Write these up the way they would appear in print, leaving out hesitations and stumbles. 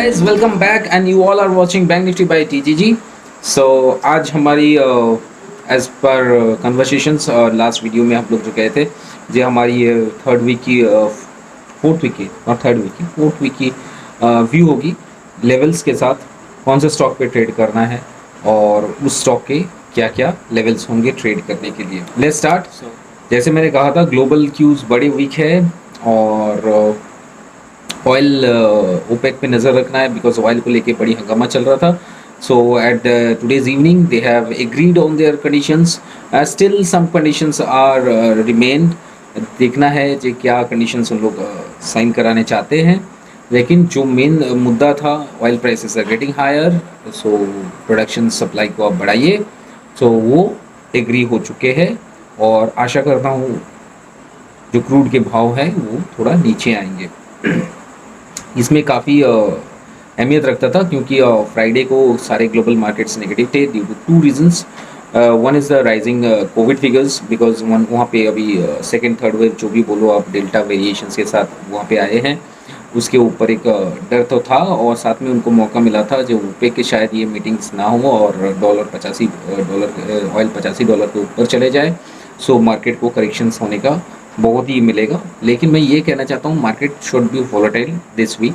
guys, welcome back and you all are watching Bank Nifty by TGG. So आज हमारी as per conversations last video में हम लोग जो कहे थे जो हमारी थर्ड वीक की फोर्थ वीक की और थर्ड वीक की फोर्थ वीक की व्यू होगी लेवल्स के साथ कौन से स्टॉक पे ट्रेड करना है और उस स्टॉक के क्या क्या लेवल्स होंगे ट्रेड करने के लिए। Let's start. जैसे मैंने कहा था ग्लोबल क्यूज़ बड़ी वीक है और ऑयल ओपेक पे नज़र रखना है बिकॉज ऑयल को लेके बड़ी हंगामा चल रहा था। So at today's evening they have agreed on their conditions, still some conditions are remain. देखना है जो क्या कंडीशंस उन लोग साइन कराने चाहते हैं, लेकिन जो मेन मुद्दा था oil prices are getting higher, so production supply को आप बढ़ाइए। सो वो एग्री हो चुके हैं और आशा करता हूँ जो क्रूड के भाव हैं वो थोड़ा नीचे आएंगे। इसमें काफ़ी अहमियत रखता था क्योंकि फ्राइडे को सारे ग्लोबल मार्केट्स नेगेटिव थे due to two reasons. One is the rising Covid figures because वहाँ पे अभी सेकेंड थर्ड वेव जो भी बोलो आप डेल्टा वेरिएशंस के साथ वहाँ पे आए हैं, उसके ऊपर एक डर तो था और साथ में उनको मौका मिला था जो ओपेक के शायद ये मीटिंग्स ना हो और डॉलर ऑयल $85 के ऊपर चले जाए। सो मार्केट को करेक्शंस होने का बहुत ही मिलेगा। लेकिन मैं ये कहना चाहता हूँ market should be volatile this week.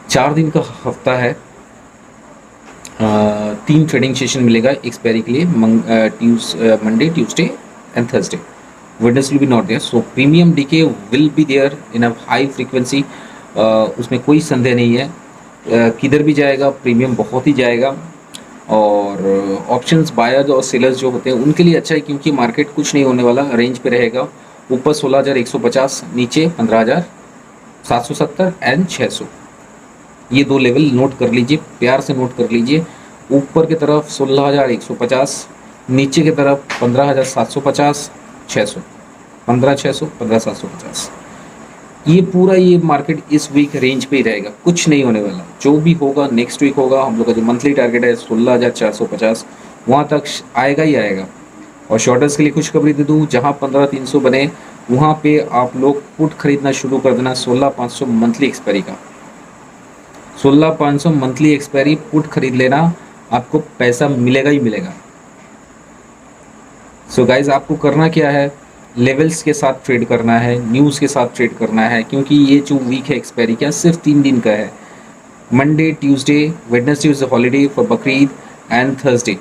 4 दिन का हफ्ता है, 3 ट्रेडिंग सेशन मिलेगा एक्सपायरी के लिए, Monday Tuesday and Thursday. Wednesday will be not there, so premium decay will be there in a high frequency, उसमें कोई संदेह नहीं है। किधर भी जाएगा प्रीमियम बहुत ही जाएगा और ऑप्शंस बायर्स और सेलर्स जो होते हैं उनके लिए अच्छा है क्योंकि मार्केट कुछ नहीं होने वाला, रेंज पे रहेगा। ऊपर 16,150, नीचे 15,770 एंड 600। ये दो लेवल नोट कर लीजिए, प्यार से नोट कर लीजिए। ऊपर की तरफ 16,150, नीचे की तरफ 15,750, 600, 15,600, 15,750। ये पूरा ये मार्केट इस वीक रेंज पे ही रहेगा, कुछ नहीं होने वाला। जो भी होगा नेक्स्ट वीक होगा। हम लोग का जो मंथली टारगेट है 16,450 वहाँ तक आएगा ही आएगा। और शॉर्टर्स के लिए खुशखबरी दे दूँ, जहाँ 15,300 बने वहाँ पे आप लोग पुट खरीदना शुरू कर देना। 16,500 मंथली एक्सपायरी का, 16,500 मंथली एक्सपायरी पुट खरीद लेना, आपको पैसा मिलेगा ही मिलेगा। सो गाइज आपको करना क्या है, लेवल्स के साथ ट्रेड करना है, न्यूज़ के साथ ट्रेड करना है क्योंकि ये जो वीक है एक्सपायरी का सिर्फ 3 दिन का है। Monday Tuesday Wednesday is holiday for Bakrid and Thursday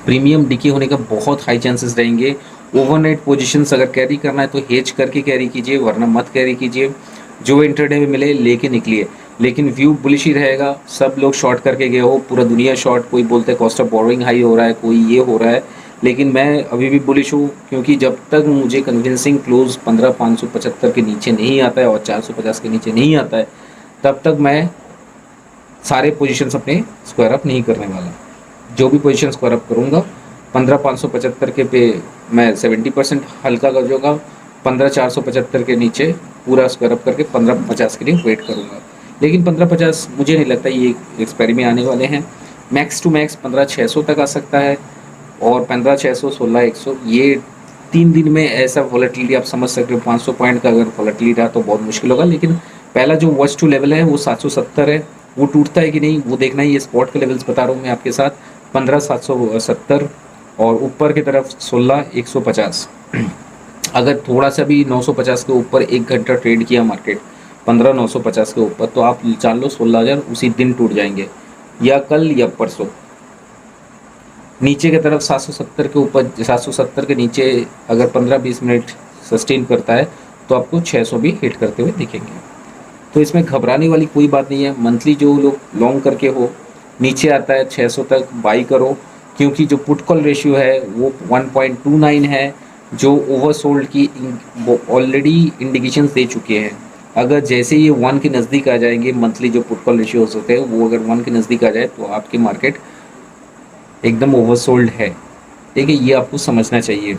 premium DK होने का बहुत हाई चांसेस रहेंगे। ओवरनाइट पोजीशंस अगर कैरी करना है तो हेज करके कैरी कीजिए, वरना मत कैरी कीजिए। जो इंटरडे में मिले लेके निकलिए, लेकिन व्यू बुलिश ही रहेगा। सब लोग शॉर्ट करके गए हो, पूरा दुनिया शॉर्ट, कोई बोलते हैं कॉस्ट ऑफ बोरोइंग हाई हो रहा है, कोई ये हो रहा है, लेकिन मैं अभी भी बुलिश हूँ क्योंकि जब तक मुझे कन्विंसिंग क्लोज 15,575 के नीचे नहीं आता है और 450 के नीचे नहीं आता है तब तक मैं सारे पोजीशंस अपने स्क्वायर अप नहीं करने वाला। जो भी पोजीशन स्क्वायर अप करूँगा 15,575 के पे मैं 70% हल्का कर जाऊँगा, 15,475 के नीचे पूरा स्क्वायर अप करके 15,50 के लिए वेट करूँगा। लेकिन 15,50 मुझे नहीं लगता ये एक्सपायरी में आने वाले हैं। मैक्स टू मैक्स 15,600 तक आ सकता है और 15,600, 16,100 ये 3 दिन में ऐसा वॉलेटिलिटी आप समझ सकते हो। 500 पॉइंट का अगर वॉलेटिलिटी रहा तो बहुत मुश्किल होगा, लेकिन पहला जो वॉच टू लेवल है वो 770 है, वो टूटता है कि नहीं वो देखना है। ये स्पॉट के लेवल्स बता रहा हूँ मैं आपके साथ, 15,770 और ऊपर की तरफ 16,150। अगर थोड़ा सा भी 950 के ऊपर 1 घंटा ट्रेड किया मार्केट 15,950 के ऊपर तो आप जान लो 16,000 उसी दिन टूट जाएंगे, या कल या परसों। नीचे की तरफ 770 के ऊपर, 770 के नीचे अगर 15-20 मिनट सस्टेन करता है तो आपको 600 भी हिट करते हुए दिखेंगे। तो इसमें घबराने वाली कोई बात नहीं है। मंथली जो लोग लॉन्ग करके हो, नीचे आता है 600 तक बाई करो क्योंकि जो पुट कॉल रेशियो है वो 1.29 है, जो ओवरसोल्ड की ऑलरेडी इंडिकेशंस दे चुके हैं। अगर जैसे ये 1 के नज़दीक आ जाएंगे, मंथली जो पुट कॉल रेशियोज होते हैं वो अगर 1 के नज़दीक आ जाए तो आपकी मार्केट एकदम ओवरसोल्ड है। ठीक है, ये आपको समझना चाहिए।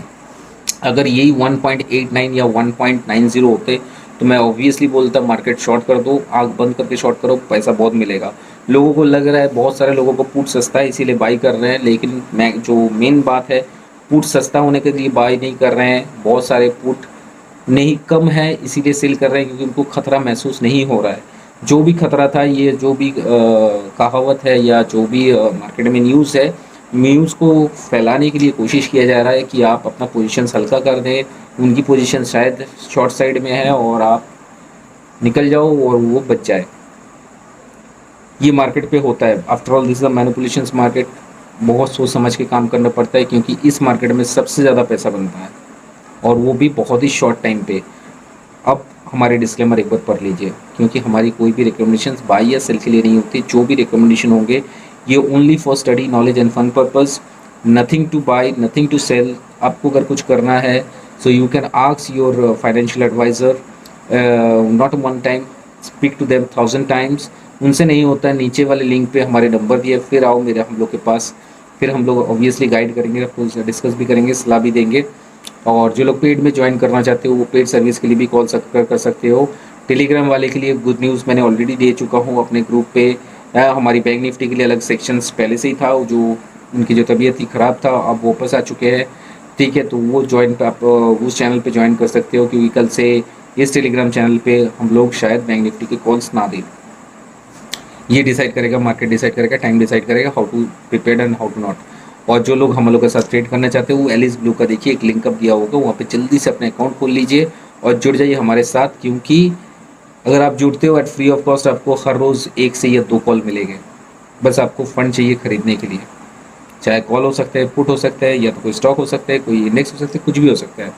अगर यही 1.89 या 1.90 होते तो मैं ऑब्वियसली बोलता मार्केट शॉर्ट कर दो, आग बंद करके शॉर्ट करो, पैसा बहुत मिलेगा। लोगों को लग रहा है, बहुत सारे लोगों को पुट सस्ता है इसीलिए बाई कर रहे हैं, लेकिन मैं जो मेन बात है पुट सस्ता होने के लिए बाई नहीं कर रहे हैं। बहुत सारे पुट नहीं कम है इसीलिए सेल कर रहे हैं क्योंकि उनको खतरा महसूस नहीं हो रहा है। जो भी खतरा था, ये जो भी कहावत है या जो भी मार्केट में न्यूज़ है, न्यूज़ को फैलाने के लिए कोशिश किया जा रहा है कि आप अपना पोजीशंस हल्का कर दें। उनकी पोजीशन शायद शॉर्ट साइड में है और आप निकल जाओ और वो बच जाए। ये मार्केट पे होता है। After all this is a manipulations market. बहुत सोच समझ के काम करना पड़ता है, क्योंकि इस मार्केट में सबसे ज़्यादा पैसा बनता है, और वो भी बहुत ही शॉर्ट टाइम पे। अब हमारे डिस्क्लेमर एक बार पढ़ लीजिए, क्योंकि हमारी कोई भी रिकमेंडेशंस बाई या सेल के लिए नहीं होती। जो भी रिकमेंडेशन होंगे ये only for study, knowledge and fun purpose. Nothing to buy, nothing to sell. आपको अगर कुछ करना है so you can ask your financial adviser, not one time, speak to them 1000 times. उनसे नहीं होता है, नीचे वाले लिंक पे हमारे नंबर दिए, फिर आओ मेरे हम लोग के पास। फिर हम लोग ऑब्वियसली गाइड करेंगे, आपको डिस्कस भी करेंगे, सलाह भी देंगे। और जो लोग पेड में ज्वाइन करना चाहते हो वो पेड सर्विस के लिए भी कॉल कर सकते हो। टेलीग्राम वाले के लिए गुड न्यूज़ मैंने ऑलरेडी दे चुका हूँ अपने ग्रुप पे। हमारी बैंक निफ्टी के लिए अलग सेक्शंस पहले से ही था, जो उनकी जो तबीयत थी ख़राब था, अब वापस आ चुके हैं। ठीक है, तो वो ज्वाइन आप उस चैनल पे ज्वाइन कर सकते हो, क्योंकि कल से इस टेलीग्राम चैनल पे हम लोग शायद बैंक निफ्टी के कॉल्स ना दें। ये डिसाइड करेगा, मार्केट डिसाइड करेगा, टाइम डिसाइड करेगा how to prepare and how to not. और जो लोग हम लोग के साथ ट्रेड करना चाहते हो वो एलिस ब्लू का देखिए एक लिंक अप दिया होगा, वहाँ पे जल्दी से अपने अकाउंट खोल लीजिए और जुड़ जाइए हमारे साथ। क्योंकि अगर आप जुड़ते हो एट फ्री ऑफ कॉस्ट, आपको हर रोज़ 1 से या 2 कॉल मिलेंगे। बस आपको फंड चाहिए खरीदने के लिए, चाहे कॉल हो सकता है, पुट हो सकता है, या तो कोई स्टॉक हो सकता है, कोई इंडेक्स हो सकता है, कुछ भी हो सकता है।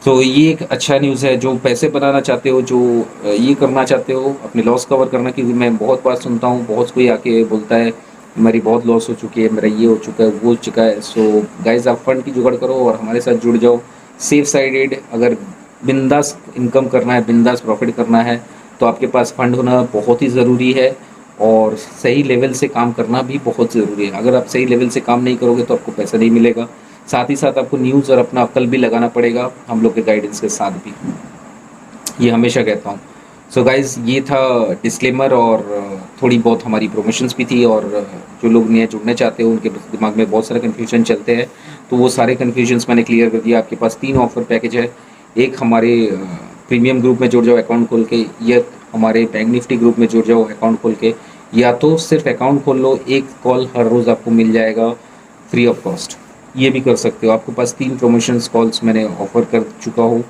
तो ये एक अच्छा न्यूज़ है। जो पैसे बनाना चाहते हो, जो ये करना चाहते हो अपने लॉस कवर करना, क्योंकि मैं बहुत बार सुनता हूँ, बहुत कोई आके बोलता है मेरी बहुत लॉस हो चुकी है, मेरा ये हो चुका है, वो हो चुका है। सो गाइज, आप फंड की जुगाड़ करो और हमारे साथ जुड़ जाओ। सेफ साइडेड, अगर बिंदास इनकम करना है, बिंदास प्रॉफिट करना है, तो आपके पास फंड होना बहुत ही ज़रूरी है। और सही लेवल से काम करना भी बहुत ज़रूरी है। अगर आप सही लेवल से काम नहीं करोगे तो आपको पैसा नहीं मिलेगा। साथ ही साथ आपको न्यूज़ और अपना अक्ल भी लगाना पड़ेगा हम लोग के गाइडेंस के साथ भी, ये हमेशा कहता हूँ। सो गाइज़, ये था डिस्क्लेमर, और थोड़ी बहुत हमारी प्रमोशंस भी थी। और जो लोग नए जुड़ना चाहते हो उनके दिमाग में बहुत सारे कन्फ्यूजन चलते हैं, तो वो सारे कन्फ्यूजन्स मैंने क्लियर कर दिया। आपके पास 3 ऑफर पैकेज है। एक हमारे प्रीमियम ग्रुप में जुड़ जाओ अकाउंट खोल के, या हमारे बैंक निफ्टी ग्रुप में जुड़ जाओ अकाउंट खोल के, या तो सिर्फ अकाउंट खोल लो, एक कॉल हर रोज़ आपको मिल जाएगा फ्री ऑफ कॉस्ट। ये भी कर सकते हो। आपके पास 3 प्रमोशंस कॉल्स मैंने ऑफ़र कर चुका हूँ।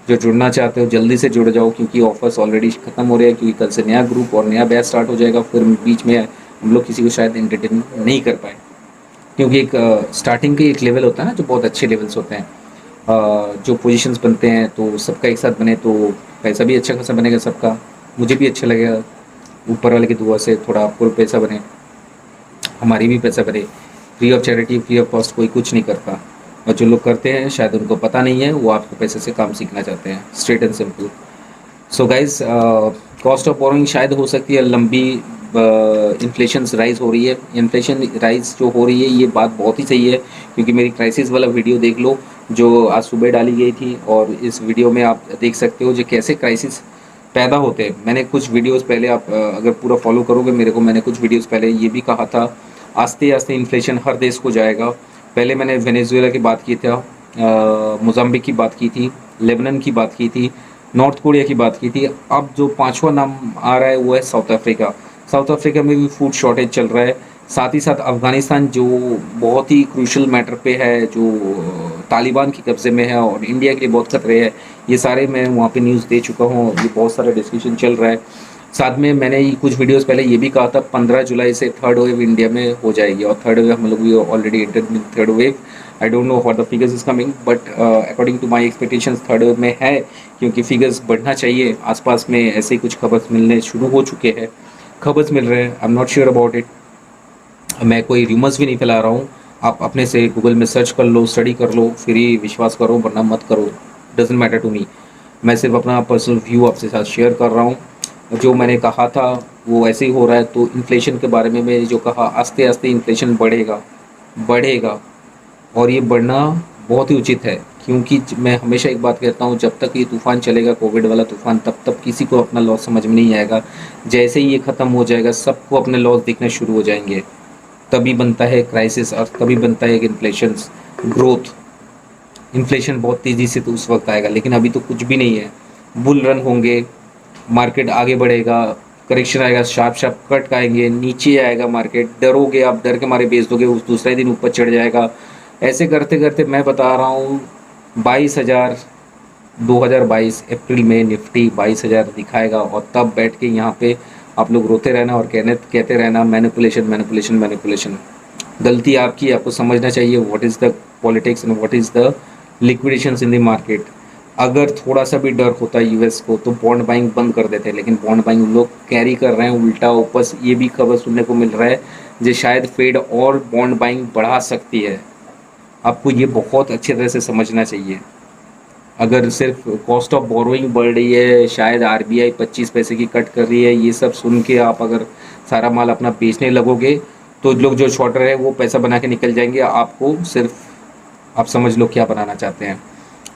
जो जुड़ना चाहते हो जल्दी से जुड़ जाओ, क्योंकि ऑफर्स ऑलरेडी ख़त्म हो रहे हैं, क्योंकि कल से नया ग्रुप और नया बैच स्टार्ट हो जाएगा। फिर बीच में हम लोग किसी को शायद एंटरटेन नहीं कर पाए, क्योंकि एक स्टार्टिंग के एक लेवल होता है ना, जो बहुत अच्छे लेवल्स होते हैं। जो पोजीशंस बनते हैं तो सबका एक साथ बने तो पैसा भी अच्छा खासा बनेगा सबका, मुझे भी अच्छा लगेगा। ऊपर वाले की दुआ से थोड़ा आपको पैसा बने, हमारी भी पैसा बने। Free of charity, free of cost कोई कुछ नहीं करता, और जो लोग करते हैं शायद उनको पता नहीं है, वो आपको पैसे से काम सीखना चाहते हैं, straight and simple. So guys, cost of borrowing शायद हो सकती है लंबी, इन्फ्लेशन राइज हो रही है। इन्फ्लेशन राइज जो हो रही है ये बात बहुत ही सही है, क्योंकि मेरी क्राइसिस वाला वीडियो देख लो जो आज सुबह डाली गई थी, और इस वीडियो में आप देख सकते हो जो कैसे क्राइसिस पैदा होते हैं। मैंने कुछ वीडियोस पहले, आप अगर पूरा फॉलो करोगे मेरे को, मैंने कुछ वीडियोस पहले ये भी कहा था, आस्ते आस्ते इन्फ्लेशन हर देश को जाएगा। पहले मैंने वेनेजुएला की बात की था, मोज़ाम्बिक की बात की थी, लेबनान की बात की थी, नॉर्थ कोरिया की बात की थी। अब जो पांचवा नाम आ रहा है वो है साउथ अफ्रीका। साउथ अफ्रीका में भी फूड शॉर्टेज चल रहा है। साथ ही साथ अफ़गानिस्तान जो बहुत ही क्रूशल मैटर पे है, जो तालिबान के कब्ज़े में है और इंडिया के लिए बहुत खतरे है। ये सारे मैं वहाँ पे न्यूज़ दे चुका हूँ, ये बहुत सारा डिस्कशन चल रहा है। साथ में मैंने ये कुछ वीडियोस पहले ये भी कहा था 15 जुलाई से थर्ड वेव इंडिया में हो जाएगी, और थर्ड वेव हम लोग भी already entered in third wave. I don't know what the figures is coming, but according to my expectations third wave में है, क्योंकि फिगर्स बढ़ना चाहिए। आसपास में ऐसे ही कुछ खबर मिलने शुरू हो चुके हैं, खबर मिल रहे हैं। I am not sure about it, मैं कोई रूमर्स भी नहीं फैला रहा हूँ। आप अपने से गूगल में सर्च कर लो, स्टडी कर लो, फिर ही विश्वास करो, वरना मत करो। Doesn't matter to me. मैं सिर्फ अपना पर्सनल व्यू आपसे साथ शेयर कर रहा हूँ। जो मैंने कहा था वो ऐसे ही हो रहा है। तो इन्फ्लेशन के बारे में मैंने जो कहा, आस्ते आस्ते इन्फ्लेशन बढ़ेगा, बढ़ेगा, और ये बढ़ना बहुत ही उचित है। क्योंकि मैं हमेशा एक बात कहता हूँ, जब तक ये तूफ़ान चलेगा, कोविड वाला तूफ़ान, तब तक किसी को अपना लॉस समझ में नहीं आएगा। जैसे ही ये ख़त्म हो जाएगा, सबको अपने लॉस दिखने शुरू हो जाएंगे। तभी बनता है क्राइसिस, और तभी बनता है कि इन्फ्लेशन ग्रोथ। इन्फ्लेशन बहुत तेज़ी से तो उस वक्त आएगा, लेकिन अभी तो कुछ भी नहीं है। बुल रन होंगे, मार्केट आगे बढ़ेगा, करेक्शन आएगा, शार्प शार्प कट आएंगे, नीचे आएगा मार्केट, डरोगे आप, डर के मारे बेच दोगे, उस दूसरे दिन ऊपर चढ़ जाएगा। ऐसे करते करते मैं बता रहा हूँ 22,000, 2022 अप्रैल में निफ्टी 22,000 दिखाएगा, और तब बैठ के यहाँ पे आप लोग रोते रहना और कहते रहना मैनिपुलेशन मैनिपुलेशन मैनिपुलेशन। गलती आपकी, आपको समझना चाहिए what is the politics and what is the liquidations in the market. अगर थोड़ा सा भी डर होता है यूएस को तो बॉन्ड बाइंग बंद कर देते हैं, लेकिन बॉन्ड बाइंग लोग कैरी कर रहे हैं उल्टा। ऊपर से ये भी खबर सुनने को मिल रहा है जो शायद फेड और बॉन्ड बाइंग बढ़ा सकती है। आपको ये बहुत अच्छी तरह से समझना चाहिए। अगर सिर्फ कॉस्ट ऑफ बोरोइंग बढ़ रही है, शायद आरबीआई 25 पैसे की कट कर रही है, ये सब सुन के आप अगर सारा माल अपना बेचने लगोगे तो लोग जो शॉर्टर है वो पैसा बना के निकल जाएंगे। आपको सिर्फ, आप समझ लो क्या बनाना चाहते हैं।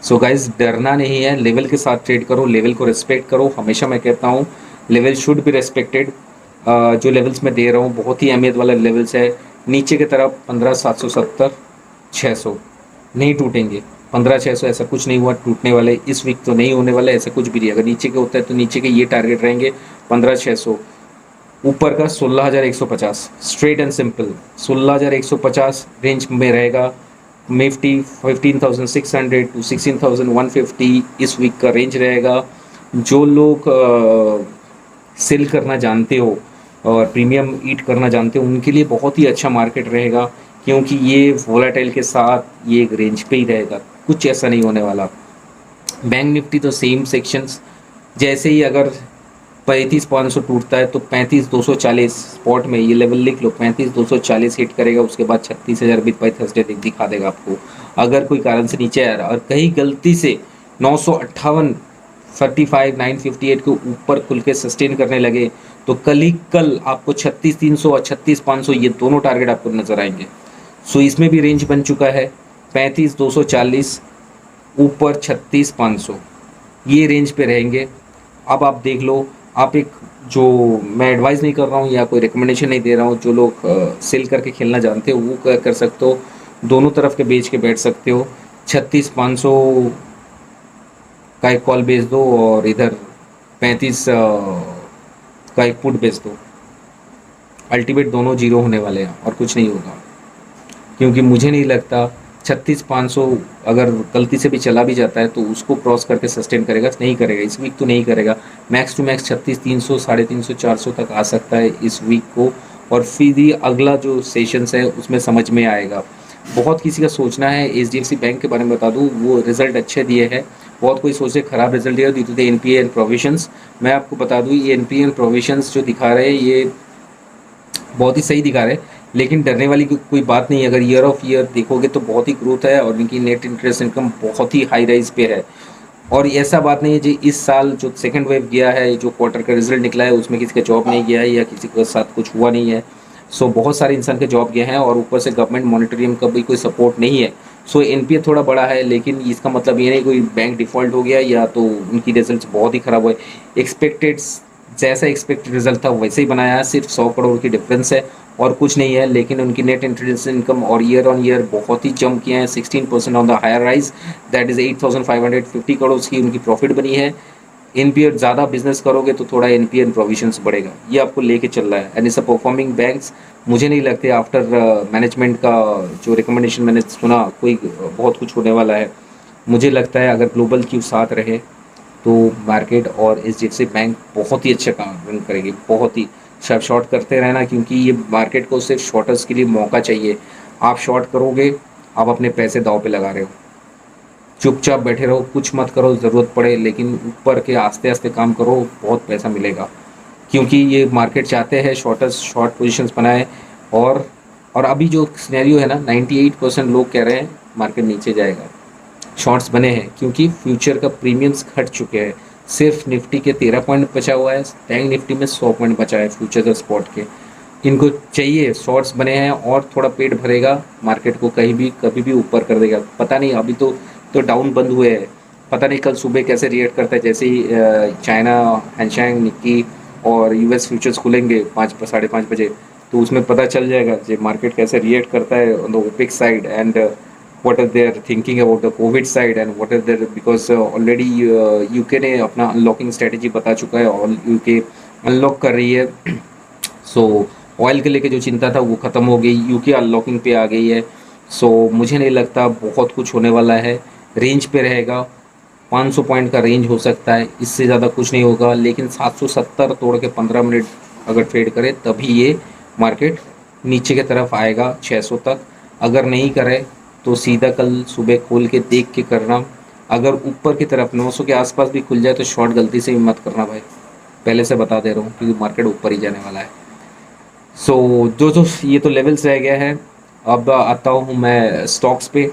सो गाइज, डरना नहीं है, लेवल के साथ ट्रेड करो, लेवल को रिस्पेक्ट करो। हमेशा मैं कहता हूँ लेवल शुड बी रिस्पेक्टेड। जो लेवल्स मैं दे रहा हूँ बहुत ही अहमियत वाला लेवल्स है। नीचे की तरफ 15,770, 600 नहीं टूटेंगे। 15,600 ऐसा कुछ नहीं हुआ टूटने वाले, इस वीक तो नहीं होने वाला, ऐसा कुछ भी नहीं। अगर नीचे के होता है तो नीचे के ये टारगेट रहेंगे 15,600, ऊपर का 16,150, स्ट्रेट एंड सिंपल 16,150 रेंज में रहेगा। निफ्टी 15,600 टू 16,150 इस वीक का रेंज रहेगा। जो लोग सेल करना जानते हो और प्रीमियम ईट करना जानते हो उनके लिए बहुत ही अच्छा मार्केट रहेगा, क्योंकि ये वोलाटाइल के साथ ये एक रेंज पे ही रहेगा, कुछ ऐसा नहीं होने वाला। बैंक निफ्टी तो सेम सेक्शंस, जैसे ही अगर 35,500 टूटता है तो 35,240 स्पॉट में ये लेवल लिख लो, 35,240 हिट करेगा, उसके बाद 36,000 बिट बाई थर्सडे दिखा देगा आपको। अगर कोई कारण से नीचे आ रहा और कहीं गलती से 958, 35,958 के ऊपर खुल के सस्टेन करने लगे तो कल आपको 36,300 और 36,500 ये दोनों टारगेट आपको नजर आएंगे। सो इसमें भी रेंज बन चुका है 35,240 ऊपर 36,500, ये रेंज पे रहेंगे। अब आप देख लो, आप एक, जो मैं एडवाइस नहीं कर रहा हूँ या कोई रिकमेंडेशन नहीं दे रहा हूँ, जो लोग सेल करके खेलना जानते हो वो कर सकते हो, दोनों तरफ के बेच के बैठ सकते हो। 36,500 का एक कॉल बेच दो और इधर 35 का एक पुट बेच दो। अल्टीमेट दोनों जीरो होने वाले हैं और कुछ नहीं होगा, क्योंकि मुझे नहीं लगता 36,500 अगर गलती से भी चला भी जाता है तो उसको क्रॉस करके सस्टेन करेगा, नहीं करेगा इस वीक तो नहीं करेगा। मैक्स टू मैक्स 36,300, 350, 400 तक आ सकता है इस वीक को, और फिर ही अगला जो सेशंस है उसमें समझ में आएगा। बहुत किसी का सोचना है, एचडीएफसी बैंक के बारे में बता दूं, वो रिजल्ट अच्छे दिए हैं। बहुत कोई सोचे खराब रिजल्ट दिया due to the NPA and provisions. मैं आपको बता दूं ये एनपीए एंड प्रोविजंस जो दिखा रहे हैं ये बहुत ही सही दिखा रहे हैं, लेकिन डरने वाली कोई बात नहीं है। अगर ईयर ऑफ ईयर देखोगे तो बहुत ही ग्रोथ है और इनकी नेट इंटरेस्ट इनकम बहुत ही हाई राइज पे है। और ऐसा बात नहीं है जी इस साल जो सेकंड वेव गया है, जो क्वार्टर का रिजल्ट निकला है उसमें किसी का जॉब नहीं गया है या किसी के साथ कुछ हुआ नहीं है। सो बहुत सारे इंसान के जॉब गए हैं और ऊपर से गवर्नमेंट मॉनिटरियम का भी कोई सपोर्ट नहीं है। सो एनपीए थोड़ा बड़ा है, लेकिन इसका मतलब ये नहीं कोई बैंक डिफॉल्ट हो गया या तो उनकी रिजल्ट बहुत ही खराब हुए। एक्सपेक्टेड, जैसा एक्सपेक्टेड रिजल्ट था वैसे ही बनाया है, सिर्फ 100 करोड़ की डिफरेंस है और कुछ नहीं है। लेकिन उनकी नेट इंटरेस्ट इनकम और ईयर ऑन ईयर बहुत ही जंप किए हैं, 16% on the higher rise, that is 8,550 crore की उनकी प्रॉफिट बनी है। एनपीए ज़्यादा बिजनेस करोगे तो थोड़ा एनपीए एंड प्रोविजंस बढ़ेगा, ये आपको लेके चल रहा है। And it's a performing banks. मुझे नहीं लगते आफ्टर मैनेजमेंट का जो रिकमेंडेशन मैंने सुना कोई बहुत कुछ होने वाला है। मुझे लगता है अगर ग्लोबल क्यू साथ रहे तो मार्केट और एचडीएफसी बैंक बहुत ही अच्छा काम रन करेगी, बहुत ही। शॉर्ट करते रहना, क्योंकि ये मार्केट को सिर्फ शॉर्टर्स के लिए मौका चाहिए। आप शॉर्ट करोगे आप अपने पैसे दाव पे लगा रहे हो। चुपचाप बैठे रहो, कुछ मत करो, ज़रूरत पड़े लेकिन ऊपर के आस्ते आस्ते काम करो, बहुत पैसा मिलेगा। क्योंकि ये मार्केट चाहते हैं शॉर्टर्स शॉर्ट पोजीशंस बनाए। और अभी जो सिनेरियो है ना 98% लोग कह रहे हैं मार्केट नीचे जाएगा। शॉर्ट्स बने हैं क्योंकि फ्यूचर का प्रीमियम्स घट चुके हैं। सिर्फ निफ्टी के 13 पॉइंट बचा हुआ है, बैंक निफ्टी में 100 पॉइंट बचा है फ्यूचर का स्पॉट के। इनको चाहिए, शॉर्ट्स बने हैं और थोड़ा पेट भरेगा, मार्केट को कहीं भी कभी भी ऊपर कर देगा। पता नहीं, अभी तो डाउन बंद हुए हैं, पता नहीं कल सुबह कैसे रिएक्ट करता है। जैसे ही चाइना, हैंगसेंग, निक्की और यूएस फ्यूचर्स खुलेंगे 5 साढ़े 5 बजे, तो उसमें पता चल जाएगा कि मार्केट कैसे रिएक्ट करता है on the OPEC side and what are they thinking about the Covid side and what are their, because already UK ने अपना अनलॉकिंग स्ट्रेटजी बता चुका है। ऑल यूके अनलॉक कर रही है। सो ऑयल के लेके जो चिंता था वो ख़त्म हो गई, यूके अनलॉकिंग पे आ गई है। सो मुझे नहीं लगता बहुत कुछ होने वाला है, रेंज पे रहेगा। 500 पॉइंट का रेंज हो सकता है, इससे ज़्यादा कुछ नहीं होगा, लेकिन 770 तोड़ के 15 मिनट अगर ट्रेड करे तभी ये मार्केट नीचे की तरफ आएगा 600 तक। अगर नहीं करे तो सीधा कल सुबह खोल के देख के करना। अगर ऊपर की तरफ 900 के आसपास भी खुल जाए तो शॉर्ट गलती से भी मत करना भाई, पहले से बता दे रहा हूँ, क्योंकि मार्केट ऊपर ही जाने वाला है। सो जो जो ये तो लेवल्स रह गया है। अब आता हूँ मैं स्टॉक्स पे।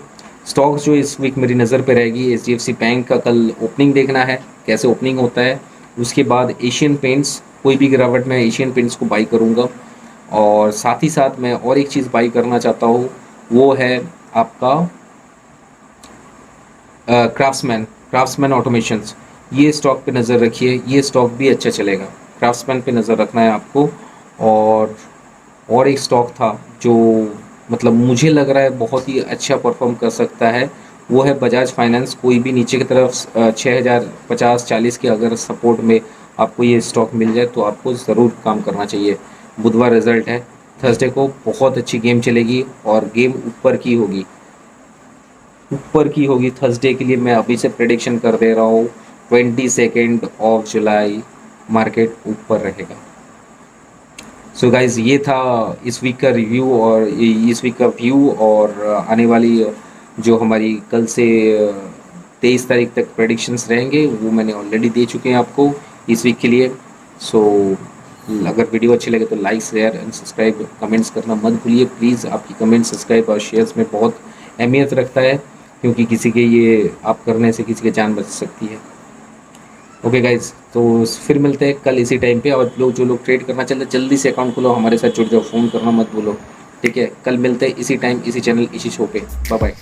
स्टॉक्स जो इस वीक मेरी नज़र पे रहेगी, एचडीएफसी बैंक का कल ओपनिंग देखना है कैसे ओपनिंग होता है। उसके बाद एशियन पेंट्स, कोई भी गिरावट में एशियन पेंट्स को बाई करूँगा। और साथ ही साथ मैं और एक चीज़ बाई करना चाहता हूँ, वो है आपका क्राफ्ट्समैन। क्राफ्ट्समैन ऑटोमेशंस, ये स्टॉक पे नज़र रखिए, ये स्टॉक भी अच्छा चलेगा। क्राफ्ट्समैन पे नज़र रखना है आपको। और एक स्टॉक था जो मतलब मुझे लग रहा है बहुत ही अच्छा परफॉर्म कर सकता है, वो है बजाज फाइनेंस। कोई भी नीचे की तरफ 6050-40 के अगर सपोर्ट में आपको ये स्टॉक मिल जाए तो आपको ज़रूर काम करना चाहिए। बुधवार रिजल्ट है, थर्सडे को बहुत अच्छी गेम चलेगी और गेम ऊपर की होगी, ऊपर की होगी। थर्सडे के लिए मैं अभी से प्रेडिक्शन कर दे रहा हूँ, 22 जुलाई मार्केट ऊपर रहेगा। सो गाइज ये था इस वीक का रिव्यू और इस वीक का व्यू, और आने वाली जो हमारी कल से 23 तारीख तक प्रेडिक्शंस रहेंगे वो मैंने ऑलरेडी दे चुके हैं आपको इस वीक के लिए। सो अगर वीडियो अच्छी लगे तो like share and subscribe, comments करना मत भूलिए प्लीज़। आपकी कमेंट सब्सक्राइब और शेयर्स में बहुत अहमियत रखता है, क्योंकि किसी के ये आप करने से किसी की जान बच सकती है। ओके गाइज, तो फिर मिलते हैं कल इसी टाइम पे। और लोग जो लोग ट्रेड करना चाहते हैं जल्दी से अकाउंट खोलो, हमारे साथ जुड़ जाओ, फ़ोन करना मत भूलो। ठीक है, कल मिलते हैं इसी टाइम, इसी चैनल, इसी शो पे। Bye bye.